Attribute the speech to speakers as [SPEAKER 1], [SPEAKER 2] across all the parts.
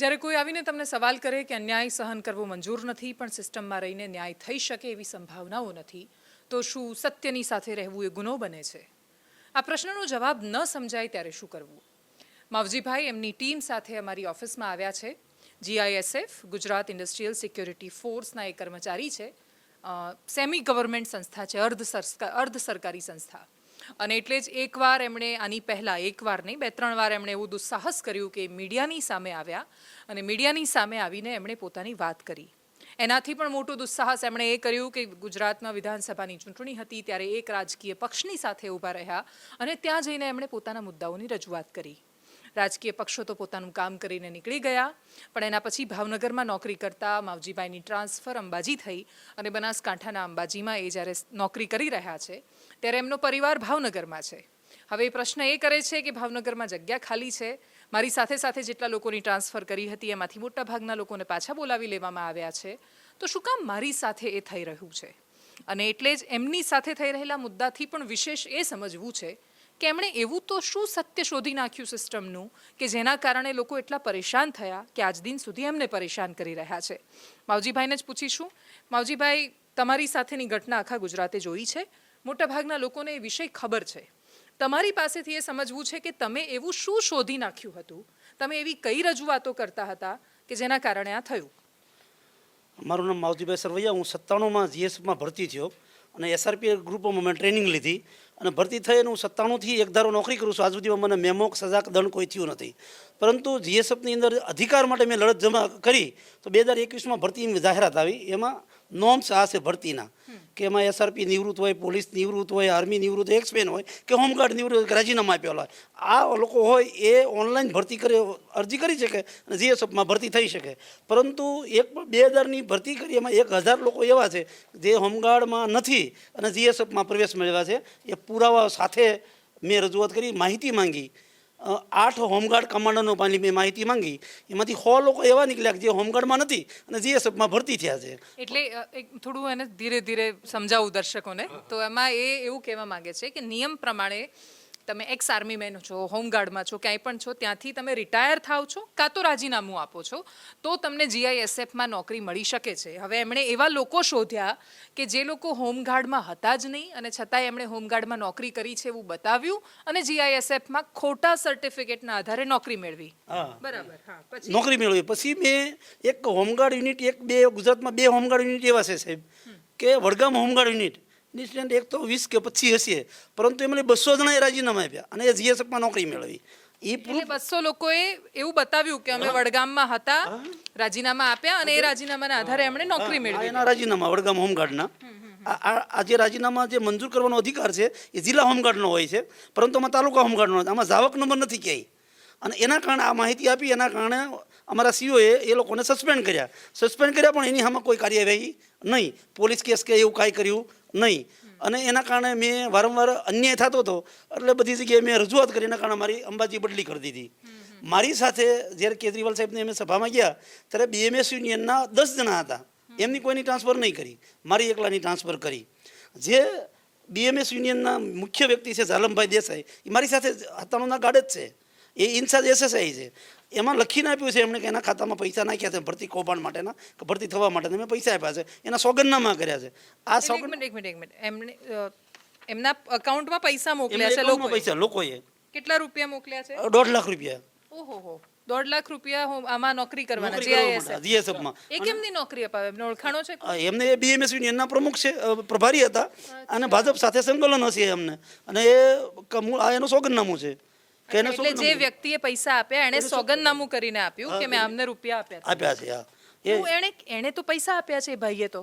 [SPEAKER 1] જ્યારે કોઈ આવીને તમને સવાલ કરે કે અન્યાય સહન કરવો મંજૂર નથી પણ સિસ્ટમમાં રહીને ન્યાય થઈ શકે એવી સંભાવનાઓ નથી તો શું સત્યની સાથે રહેવું એ ગુનો બને છે? આ પ્રશ્નનો જવાબ ન સમજાય ત્યારે શું કરવું? માવજીભાઈ એમની ટીમ સાથે અમારી ઓફિસમાં આવ્યા છે. GISF ગુજરાત ઇન્ડસ્ટ્રીયલ સિક્યોરિટી ફોર્સના એક કર્મચારી છે. સેમી ગવર્મેન્ટ સંસ્થા છે, અર્ધ સરકારી સંસ્થા. અને એટલે જ એકવાર એમણે આની પહેલાં એકવાર નહીં 2-3 વાર એમણે એવું દુસ્સાહસ કર્યું કે મીડિયાની સામે આવ્યા અને મીડિયાની સામે આવીને એમણે પોતાની વાત કરી. એનાથી પણ મોટું દુસ્સાહસ એમણે એ કર્યું કે ગુજરાતમાં વિધાનસભાની ચૂંટણી હતી ત્યારે એક રાજકીય પક્ષની સાથે ઊભા રહ્યા અને ત્યાં જઈને એમણે પોતાના મુદ્દાઓની રજૂઆત કરી. રાજકીય પક્ષો તો પોતાનું કામ કરીને નીકળી ગયા પણ એના પછી ભાવનગરમાં નોકરી કરતા માવજીભાઈની ટ્રાન્સફર અંબાજી થઈ અને બનાસકાંઠાના અંબાજીમાં એ જ્યારે નોકરી કરી રહ્યા છે ત્યારે એમનો પરિવાર ભાવનગરમાં છે. હવે એ પ્રશ્ન એ કરે છે કે ભાવનગરમાં જગ્યા ખાલી છે, મારી સાથે સાથે જેટલા લોકોની ટ્રાન્સફર કરી હતી એમાંથી મોટાભાગના લોકોને પાછા બોલાવી લેવામાં આવ્યા છે, તો શું કામ મારી સાથે એ થઈ રહ્યું છે? અને એટલે જ એમની સાથે થઈ રહેલા મુદ્દાથી પણ વિશેષ એ સમજવું છે કે એમણે એવું તો શું સત્ય શોધી નાખ્યું સિસ્ટમનું કે જેના કારણે લોકો એટલા પરેશાન થયા કે આજ દિન સુધી એમને પરેશાન કરી રહ્યા છે. માવજીભાઈને જ પૂછીશું. માવજીભાઈ, તમારી સાથેની ઘટના આખા ગુજરાતે જોઈ છે, મોટાભાગના લોકોને એ વિષય ખબર છે. તમારી પાસેથી એ સમજવું છે કે તમે એવું શું શોધી નાખ્યું હતું, તમે એવી કઈ રજૂઆતો કરતા હતા કે જેના કારણે આ થયું?
[SPEAKER 2] મારું નામ માવજીભાઈ સરવૈયા. હું 97માં GSFમાં ભરતી થયો અને SRP ગ્રુપમાં મેં ટ્રેનિંગ લીધી અને ભરતી થઈ અને હું 97થી એક ધારો નોકરી કરું છું. આજ સુધીમાં મને મેમો સજા દંડ કોઈ થયું નથી. પરંતુ GSFની અંદર અધિકાર માટે મેં લડત જમા કરી તો 2021માં ભરતીની જાહેરાત આવી. એમાં નોર્મ્સ આ છે ભરતીના કે એમાં SRP નિવૃત્ત હોય, પોલીસ નિવૃત્ત હોય, આર્મી નિવૃત્ત, એક્સપેન હોય કે હોમગાર્ડ નિવૃત્ત રાજીનામા આપેલા હોય. આ લોકો હોય એ ઓનલાઈન ભરતી કરી અરજી કરી શકે અને GSFમાં ભરતી થઈ શકે. પરંતુ 2000ની ભરતી કરી એમાં 1000 લોકો એવા છે જે હોમગાર્ડમાં નથી અને GSFમાં પ્રવેશ મેળવ્યા છે. એ પુરાવા સાથે મેં રજૂઆત કરી, માહિતી માંગી. 8 હોમગાર્ડ કમાન્ડરનો મેં માહિતી માંગી. એમાંથી 100 લોકો એવા નીકળ્યા કે જે હોમગાર્ડમાં નથી અને GSFમાં ભરતી થયા છે.
[SPEAKER 1] એટલે થોડું એને ધીરે ધીરે સમજાવું દર્શકોને. તો એમાં એ એવું કહેવા માંગે છે કે નિયમ પ્રમાણે તમે એક્સ આર્મી મેન છો, હોમગાર્ડમાં છો, ક્યાંય પણ છો, ત્યાંથી તમે રિટાયર થાવ છો કાં તો રાજીનામું આપો છો તો તમને GISFમાં નોકરી મળી શકે છે. હવે એમણે એવા લોકો શોધ્યા કે જે લોકો હોમગાર્ડમાં હતા જ નહીં અને છતાંય એમણે હોમગાર્ડમાં નોકરી કરી છે એવું બતાવ્યું અને GISFમાં ખોટા સર્ટિફિકેટના આધારે નોકરી મેળવી. બરાબર. હા, પછી
[SPEAKER 2] નોકરી મેળવી. પછી મેં એક હોમગાર્ડ યુનિટ ગુજરાતમાં 2 હોમગાર્ડ યુનિટ એવા છે સાહેબ કે વડગામ હોમગાર્ડ યુનિટ નિષ્ણાંત એક તો 20 કે 25 હશે, પરંતુ એમને 200 જણાએ રાજીનામા આપ્યા અને એ GSFમાં નોકરી મેળવી.
[SPEAKER 1] એટલે 200 લોકોએ એવું બતાવ્યું કે અમે વડગામમાં હતા, રાજીનામા આપ્યા અને એ રાજીનામાના આધારે એમણે નોકરી મેળવી.
[SPEAKER 2] એના રાજીનામા વડગામ હોમગાર્ડના આ જે રાજીનામા જે મંજૂર કરવાનો અધિકાર છે એ જિલ્લા હોમગાર્ડનો હોય છે, પરંતુ આમાં તાલુકા હોમગાર્ડનો નથી. આમાં જાવક નંબર નથી ક્યાંય. અને એના કારણે આ માહિતી આપી, એના કારણે અમારા COએ એ લોકોને સસ્પેન્ડ કર્યા પણ એની સામે કોઈ કાર્યવાહી નહીં, પોલીસ કેસ કે એવું કાંઈ કર્યું નહીં. અને એના કારણે મેં વારંવાર અન્યાય થતો હતો એટલે બધી જગ્યાએ મેં રજૂઆત કરી. એના કારણે મારી અંબાજી બદલી કરી દીધી. મારી સાથે જ્યારે કેજરીવાલ સાહેબને અમે સભામાં ગયા ત્યારે BMS યુનિયનના 10 જણા હતા, એમની કોઈની ટ્રાન્સફર નહીં કરી, મારી એકલાની ટ્રાન્સફર કરી. જે BMS યુનિયનના મુખ્ય વ્યક્તિ છે ઝાલમભાઈ દેસાઈ, એ મારી સાથે 97ના ગાર્ડ જ છે, એ ઇન્ચાર્જ SSI છે. એમાં લખીને આપ્યું છે એમણે કે એના ખાતામાં પૈસા નાખ્યા છે ભરતી કૌભાંડ માટેના, કે ભરતી થવા માટે મેં પૈસા આપ્યા છે, એના સોગંદનામા કર્યા છે. આ
[SPEAKER 1] એક મિનિટ એમણે એમના અકાઉન્ટમાં પૈસા મોકલ્યા છે
[SPEAKER 2] પૈસા લોકોએ
[SPEAKER 1] કેટલા રૂપિયા મોકલ્યા છે?
[SPEAKER 2] 1.5 લાખ રૂપિયા.
[SPEAKER 1] ઓહો, 1.5 લાખ રૂપિયા આમાં નોકરી કરવાના
[SPEAKER 2] GSFમાં.
[SPEAKER 1] એ કેમની નોકરી અપાવે? એમને ઓળખાણો છે?
[SPEAKER 2] એમને BMS યુનિયનના પ્રમુખ છે, પ્રભારી હતા અને ભાજપ સાથે સંકલન હશે એમને, અને એ એનું સોગંદનામું છે.
[SPEAKER 1] એટલે જે વ્યક્તિએ પૈસા આપ્યા એને સોગંદનામું કરીને આપ્યું કે મેં આમને રૂપિયા આપ્યા છે. એણે તો પૈસા આપ્યા છે ભાઈએ, તો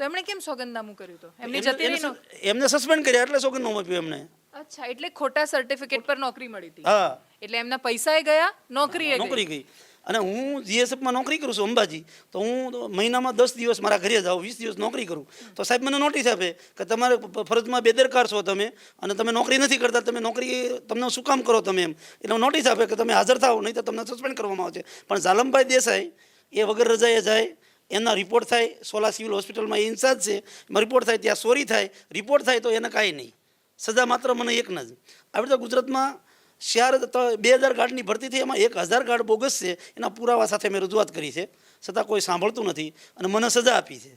[SPEAKER 1] એમણે કેમ સોગંદનામું કર્યું? તો એમની જતી રહી
[SPEAKER 2] એમને સસ્પેન્ડ કર્યા એટલે સોગંદનામું આપ્યું એમને.
[SPEAKER 1] અચ્છા, એટલે ખોટા સર્ટિફિકેટ પર નોકરી મળી હતી. હા, એટલે એમના પૈસા ગયા, નોકરી ગઈ.
[SPEAKER 2] અને હું GSFમાં નોકરી કરું છું અંબાજી, તો હું મહિનામાં 10 દિવસ મારા ઘરે જાઉં, 20 દિવસ નોકરી કરું. તો સાહેબ મને નોટિસ આપે કે તમારે ફરજમાં બેદરકાર છો તમે અને તમે નોકરી નથી કરતા, તમે નોકરી તમને શું કામ કરો તમે એમ. એટલે નોટિસ આપે કે તમે હાજર થાઓ નહીં તો તમને સસ્પેન્ડ કરવામાં આવશે. પણ ઝાલમભાઈ દેસાઈ એ વગર રજાએ જાય, એના રિપોર્ટ થાય, સોલા સિવિલ હોસ્પિટલમાં એ ઇન્ચાર્જ છે, એમાં રિપોર્ટ થાય, ત્યાં ચોરી થાય, રિપોર્ટ થાય તો એને કાંઈ નહીં, સજા માત્ર મને એકને જ. આવી રીતે ગુજરાતમાં 2000 ગાર્ડની ભરતી થઈ, એમાં 1000 ગાર્ડ બોગસ છે. એના પુરાવા સાથે મેં રજૂઆત કરી છે, છતાં કોઈ સાંભળતું નથી અને મને સજા આપી છે.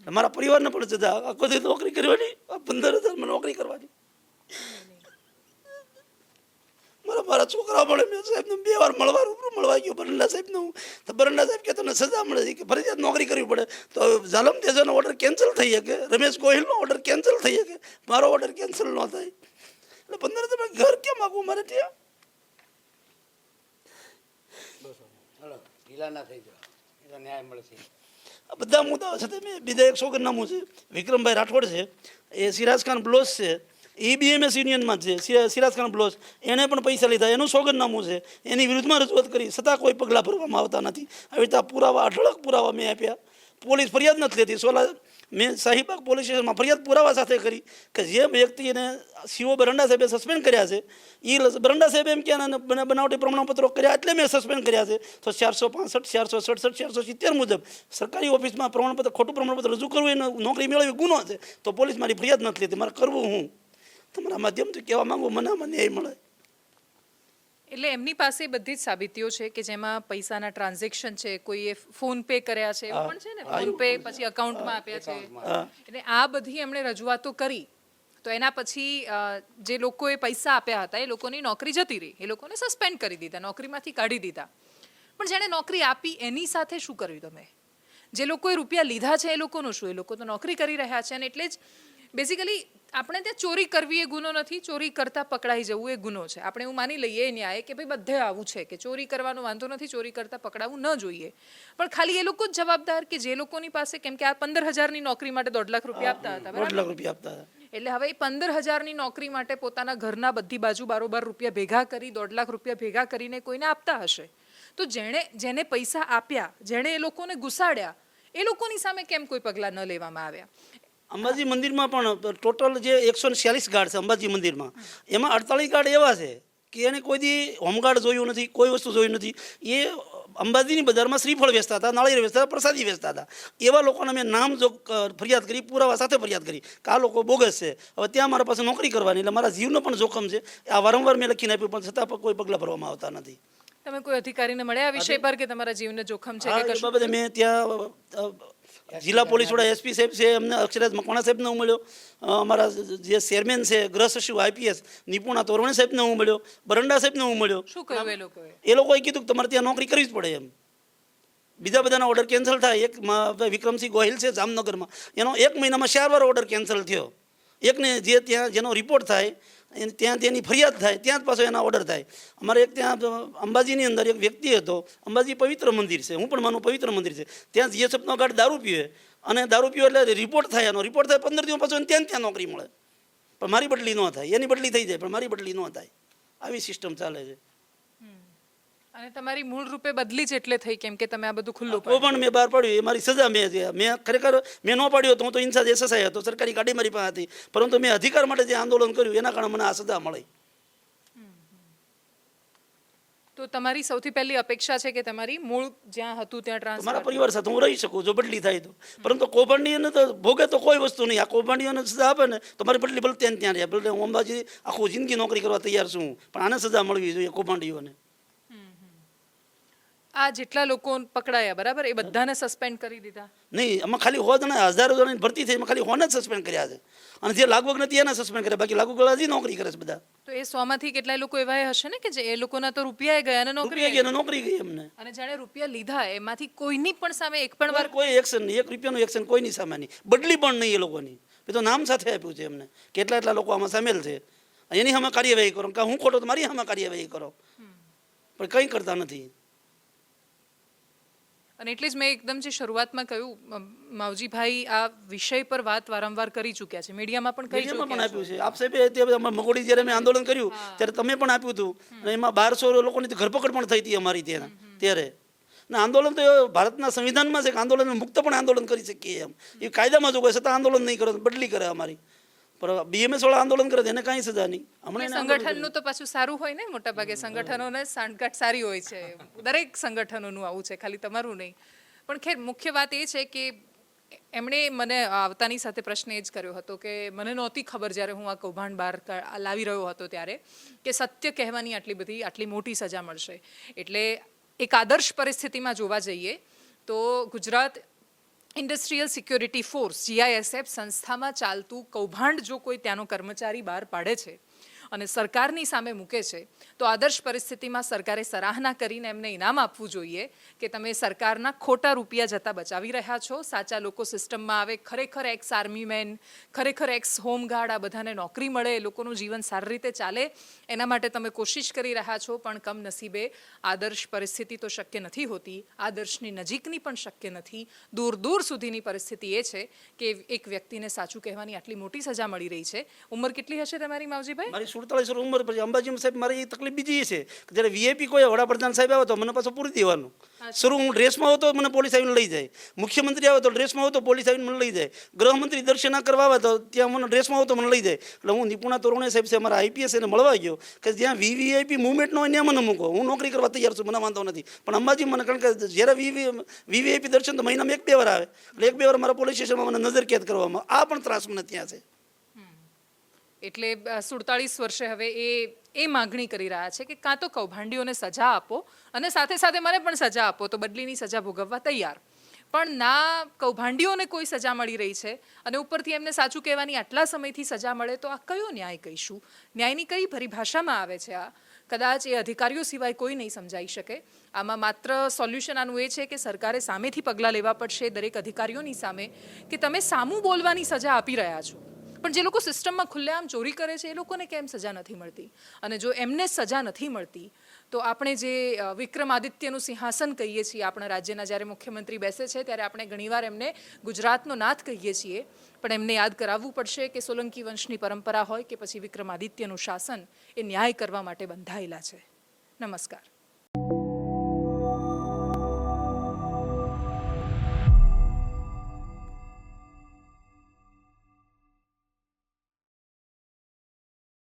[SPEAKER 2] મારા પરિવારને પણ સજા, આખો દી નોકરી કરવાની, 15,000 નોકરી કરવાની. મારા છોકરા પણ મેં સાહેબને 2 વાર મળવા ગયો બરંડા સાહેબને. હું તો બરંડા સાહેબ કે તમને સજા મળે છે કે ફરજિયાત નોકરી કરવી પડે. તો ઝાલમ તેજાનો ઓર્ડર કેન્સલ થઈ શકે, રમેશ ગોહિલનો ઓર્ડર કેન્સલ થઈ શકે, મારો ઓર્ડર કેન્સલ ન થાય. એટલે 15,000 ઘર કેમ આપું મારે ત્યાં? આ બધા મુદ્દાઓ સાથે મેં બીજા એક સોગંદનામું છે, વિક્રમભાઈ રાઠોડ છે, એ સિરાજ ખાન બ્લોસ છે, એ બીએમએસ યુનિયનમાં છે. સિરાજ ખાન બ્લોસ, એણે પણ પૈસા લીધા, એનું સોગંદનામું છે. એની વિરુદ્ધમાં રજૂઆત કરી, છતાં કોઈ પગલાં ભરવામાં આવતા નથી. આવી રીતે પુરાવા, અઢળક પુરાવા મેં આપ્યા. પોલીસ ફરિયાદ નથી લેતી. મેં શાહીબાગ પોલીસ સ્ટેશનમાં ફરિયાદ પુરાવા સાથે કરી કે જે વ્યક્તિને સીઓ બરંડા સાહેબે સસ્પેન્ડ કર્યા છે, એ બરંડા સાહેબે એમ કે બનાવટી પ્રમાણપત્રો કર્યા એટલે મેં સસ્પેન્ડ કર્યા છે. તો 465, 467, 470 મુજબ સરકારી ઓફિસમાં પ્રમાણપત્ર, ખોટું પ્રમાણપત્ર રજૂ કરવું એને નોકરી મેળવવી ગુનો છે. તો પોલીસ મારી ફરિયાદ નથી લેતી. મારે કરવું હું તમારા માધ્યમથી કહેવા માંગુ, મને આમાં ન્યાય મળે.
[SPEAKER 1] એટલે એમની પાસે બધી જ સાબિતીઓ છે કે જેમાં પૈસાના ટ્રાન્ઝેક્શન છે, કોઈએ ફોન પે કર્યા છે, એવું પણ છે ને, ફોન પે પછી અકાઉન્ટમાં આપ્યા છે. એટલે આ બધી એમણે રજૂઆતો કરી. તો એના પછી જે લોકોએ પૈસા આપ્યા હતા એ લોકોની નોકરી જતી રહી, એ લોકોને સસ્પેન્ડ કરી દીધા, નોકરીમાંથી કાઢી દીધા. પણ જેણે નોકરી આપી એની સાથે શું કર્યું તમે? જે લોકોએ રૂપિયા લીધા છે એ લોકોનું શું? એ લોકો તો નોકરી કરી રહ્યા છે. અને એટલે જ બેઝિકલી આપણે ત્યાં ચોરી કરવી એ ગુનો નથી, ચોરી કરતા પકડાઈ જવું એ ગુનો છે. આપણે એવું માની લઈએ એ ન્યાય કે ભાઈ બધે આવું છે કે ચોરી કરવાનો વાંધો નથી, ચોરી કરતા પકડાવું ન જોઈએ. પણ ખાલી એ લોકો જ જવાબદાર કે જે લોકોની પાસે, કેમ કે આ 15,000ની નોકરી માટે 1.5 લાખ રૂપિયા આપતા હતા,
[SPEAKER 2] 1.5 લાખ રૂપિયા આપતા હતા.
[SPEAKER 1] એટલે હવે એ 15,000ની નોકરી માટે પોતાના ઘરના બધી બાજુ બારોબાર રૂપિયા ભેગા કરી, 1.5 લાખ રૂપિયા ભેગા કરીને કોઈને આપતા હશે. તો જેને પૈસા આપ્યા, જેણે એ લોકોને ઘુસાડ્યા, એ લોકોની સામે કેમ કોઈ પગલાં ન લેવામાં આવ્યા?
[SPEAKER 2] અંબાજી મંદિરમાં પણ ટોટલ જે 146 ગાર્ડ છે અંબાજી મંદિરમાં, એમાં 48 ગાર્ડ એવા છે કે એને કોઈ દી હોમગાર્ડ જોયું નથી, કોઈ વસ્તુ જોઈ નથી. એ અંબાજીની બજારમાં શ્રીફળ વેચતા હતા, નાળિયેર વેચતા હતા, પ્રસાદી વેચતા હતા. એવા લોકોને મેં નામ જો ફરિયાદ કરી, પુરાવા સાથે ફરિયાદ કરી કે આ લોકો બોગસ છે. હવે ત્યાં મારા પાસે નોકરી કરવાની, એટલે મારા જીવનો પણ જોખમ છે. આ વારંવાર મેં લખીને આપ્યું, પણ છતાં પણ કોઈ પગલાં ભરવામાં આવતા નથી.
[SPEAKER 1] તમે કોઈ અધિકારીને મળ્યા આ વિષય પર કે તમારા જીવને જોખમ છે કે કશું?
[SPEAKER 2] બાબતે મેં ત્યાં જિલ્લા પોલીસ વડા એસપી સાહેબ છે, એમને અક્ષરાજ મકવાણા સાહેબને હું મળ્યો. અમારા જે ચેરમેન છે ગૃહ સચિવ આઈપીએસ નિપુણા તોરવણે સાહેબને હું મળ્યો. બરંડા સાહેબને હું મળ્યો.
[SPEAKER 1] શું કહ્યું એ લોકોએ?
[SPEAKER 2] એ લોકોએ કીધું કે તમારે ત્યાં નોકરી કરવી જ પડે એમ. બીજા બધાના ઓર્ડર કેન્સલ થાય. એક વિક્રમસિંહ ગોહિલ છે જામનગરમાં, એનો 1 મહિનામાં 4 વાર ઓર્ડર કેન્સલ થયો. એકને જે ત્યાં જેનો રિપોર્ટ થાય, ત્યાં તેની ફરિયાદ થાય, ત્યાં જ પાછો એના ઓર્ડર થાય. અમારે એક ત્યાં અંબાજીની અંદર એક વ્યક્તિ હતો, અંબાજી પવિત્ર મંદિર છે, હું પણ માનું પવિત્ર મંદિર છે, ત્યાં જીએસએફનો ગાર્ડ દારૂ પીવે અને દારૂ પીવે એટલે રિપોર્ટ થાય, એનો રિપોર્ટ થાય 15 દિવસ પાછો ત્યાં નોકરી મળે, પણ મારી બદલી ન થાય. એની બદલી થઈ જાય પણ મારી બદલી ન થાય. આવી સિસ્ટમ ચાલે છે.
[SPEAKER 1] અને તમારી મૂળ રૂપે બદલી જ એટલે થઈ કેમ કે તમે આ બધું ખુલ્લું
[SPEAKER 2] પણ મેં બહાર પાડ્યું, એ મારી સજા. મેં ખરેખર મેં ન પાડ્યો તો હું તો ઇન્ચાર્જ એસએસઆઈ હતો, સરકારી ગાડી મારી પાસે હતી, પરંતુ મેં અધિકાર માટે જે આંદોલન કર્યું એના કારણે મને આ સજા મળી.
[SPEAKER 1] તો તમારી સૌથી પહેલી અપેક્ષા છે કે તમારી મૂળ જ્યાં હતું ત્યાં ટ્રાન્સફર,
[SPEAKER 2] મારા પરિવાર સાથે હું રહી શકું જો બદલી થાય તો. પરંતુ કૌભાંડીઓને તો ભોગે તો કોઈ વસ્તુ નહીં. આ કૌભાંડીઓને સજા આપે ને તો મારી બદલી ભલે ત્યાં રહે, ભલે હું અંબાજી આખું જિંદગી નોકરી કરવા તૈયાર છું, પણ આને સજા મળવી જોઈએ કૌભાંડીઓને.
[SPEAKER 1] આ જેટલા લોકો પકડાયા બરાબર, એ બધાને સસ્પેન્ડ કરી દીધા?
[SPEAKER 2] નહીં, આમાં ખાલી હોદ ને 1000 જણાની ભરતી થઈ, એમાં ખાલી હોને જ સસ્પેન્ડ કર્યા છે. અને જે લાગવગ નથી એને સસ્પેન્ડ કર્યા, બાકી લાગવગ હજી નોકરી કરે છે બધા.
[SPEAKER 1] તો એ 100માંથી કેટલાય લોકો એવા હશે ને કે જે એ લોકોના તો રૂપિયા ગયા અને
[SPEAKER 2] નોકરી ગઈ એમને.
[SPEAKER 1] અને જેણે રૂપિયા લીધા એમાંથી કોઈની પણ સામે એક પણ વાર
[SPEAKER 2] કોઈ એક્શન નહીં, 1 રૂપિયાનું એક્શન કોઈની સામે નહીં, બદલી પણ નહીં એ લોકોની. એ તો નામ સાથે આપ્યું છે એમને. કેટલા લોકો આમાં સામેલ છે, એની સામે કાર્યવાહી કરો, કે હું ખોટો તો મારી સામે કાર્યવાહી કરો, પણ કંઈ કરતા નથી.
[SPEAKER 1] અને એટલે જ મેં એકદમ જે શરૂઆતમાં કહ્યું, માવજીભાઈ આ વિષય પર વાત વારંવાર કરી ચૂક્યા છે, મીડિયામાં પણ કહી ચૂક્યા છે.
[SPEAKER 2] આપ્યું છે. આપ સાહેબે મગોડી જ્યારે મેં આંદોલન કર્યું ત્યારે તમે પણ આપ્યું હતું, અને એમાં 1200 લોકોની ધરપકડ પણ થઈ હતી અમારી ત્યાં ત્યારે. ને આંદોલન તો ભારતના સંવિધાનમાં છે કે આંદોલન મુક્ત પણ આંદોલન કરી શકીએ એમ. એ કાયદામાં જો કોઈ છતાં આંદોલન નહીં કરે, બદલી કરે અમારી. પણ બીએમએસ વાળા આંદોલન કરે એને કાંઈ સજા નહીં.
[SPEAKER 1] હમણાં સંગઠનનું તો પાછું સારું હોય ને, મોટા ભાગે સંગઠનોને સાંઠગાંઠ સારી હોય છે, દરેક સંગઠનોનું આવું છે, ખાલી તમારું નહીં. પણ ખેર મુખ્ય વાત એ છે કે એમણે મને આવતાની સાથે પ્રશ્ન એ જ કર્યો હતો કે મને નહોતી ખબર જ્યારે હું આ કૌભાંડ બહાર લાવી રહ્યો હતો ત્યારે કે સત્ય કહેવાની આટલી મોટી સજા મળશે. એટલે એક આદર્શ પરિસ્થિતિમાં જોવા જઈએ તો Gujarat industrial security force GISF સંસ્થામાં ચાલતું કૌભાંડ જો કોઈ ત્યાંનો કર્મચારી બહાર પાડે છે અને સરકારની સામે મૂકે છે તો આદર્શ પરિસ્થિતિમાં સરકારે સરાહના કરીને એમને ઇનામ આપવું જોઈએ કે તમે સરકારના ખોટા રૂપિયા જતા બચાવી રહ્યા છો. સાચા લોકો સિસ્ટમમાં આવે, ખરેખર એક્સ આર્મીમેન, ખરેખર એક્સ હોમગાર્ડ, આ બધાને નોકરી મળે, એ લોકોનું જીવન સારી રીતે ચાલે, એના માટે તમે કોશિશ કરી રહ્યા છો. પણ કમનસીબે આદર્શ પરિસ્થિતિ તો શક્ય નથી હોતી, આદર્શની નજીકની પણ શક્ય નથી. દૂર દૂર સુધીની પરિસ્થિતિ એ છે કે એક વ્યક્તિને સાચું કહેવાની આટલી મોટી સજા મળી રહી છે. ઉંમર કેટલી હશે તમારી, માવજીભાઈ?
[SPEAKER 2] મારી 47 વર્ષ ઉંમર. પછી અંબાજીમાં સાહેબ મારી તકલીફ બીજી છે કે જ્યારે VIP કોઈ વડાપ્રધાન સાહેબ આવે તો મને પાછું પૂરી દેવાનું. શરૂ હું ડ્રેસમાં હોતો મને પોલીસ આવીને લઈ જાય, મુખ્યમંત્રી આવે તો ડ્રેસમાં હોતો પોલીસ આવીને મને લઈ જાય, ગૃહમંત્રી દર્શન કરવા આવે તો ત્યાં મને ડ્રેસમાં હોતો મને લઈ જાય. એટલે હું નિપુણા તોરણે સાહેબ છે અમારા IPS એને મળવા ગયો કે જ્યાં VIP મુવમેન્ટ ન હોય ત્યાં મને મૂકો, હું નોકરી કરવા તૈયાર છું, મને વાંધો નથી. પણ અંબાજી મને, કારણ કે જ્યારે VIP દર્શન તો મહિનામાં 1-2 વાર આવે, એટલે 1-2 વાર મારા પોલીસ સ્ટેશનમાં મને નજર કેદ કરવામાં, આ પણ ત્રાસ મને ત્યાં છે.
[SPEAKER 1] એટલે 47 વર્ષે હવે એ માગણી કરી રહ્યા છે કે કાં તો કૌભાંડીઓને સજા આપો અને સાથે સાથે મને પણ સજા આપો, તો બદલીની સજા ભોગવવા તૈયાર. પણ ના કૌભાંડીઓને કોઈ સજા મળી રહી છે અને ઉપરથી એમને સાચું કહેવાની આટલા સમયથી સજા મળે તો આ કયો ન્યાય કહીશું? ન્યાયની કઈ પરિભાષામાં આવે છે આ? કદાચ એ અધિકારીઓ સિવાય કોઈ નહીં સમજાઈ શકે. આમાં માત્ર સોલ્યુશન આનું એ છે કે સરકારે સામેથી પગલાં લેવા પડશે દરેક અધિકારીઓની સામે કે તમે સામું બોલવાની સજા આપી રહ્યા છો, પણ જે લોકો સિસ્ટમમાં ખુલ્લેઆમ ચોરી કરે છે એ લોકોને કેમ સજા નથી મળતી? અને જો એમને સજા નથી મળતી તો આપણે જે વિક્રમાદિત્યનું સિંહાસન કહીએ છીએ આપણા રાજ્યના, જ્યારે મુખ્યમંત્રી બેસે છે ત્યારે આપણે ઘણીવાર એમને ગુજરાતનો નાથ કહીએ છીએ, પણ એમને યાદ કરાવવું પડશે કે સોલંકી વંશની પરંપરા હોય કે પછી વિક્રમાદિત્યનું શાસન, એ ન્યાય કરવા માટે બંધાયેલા છે. નમસ્કાર.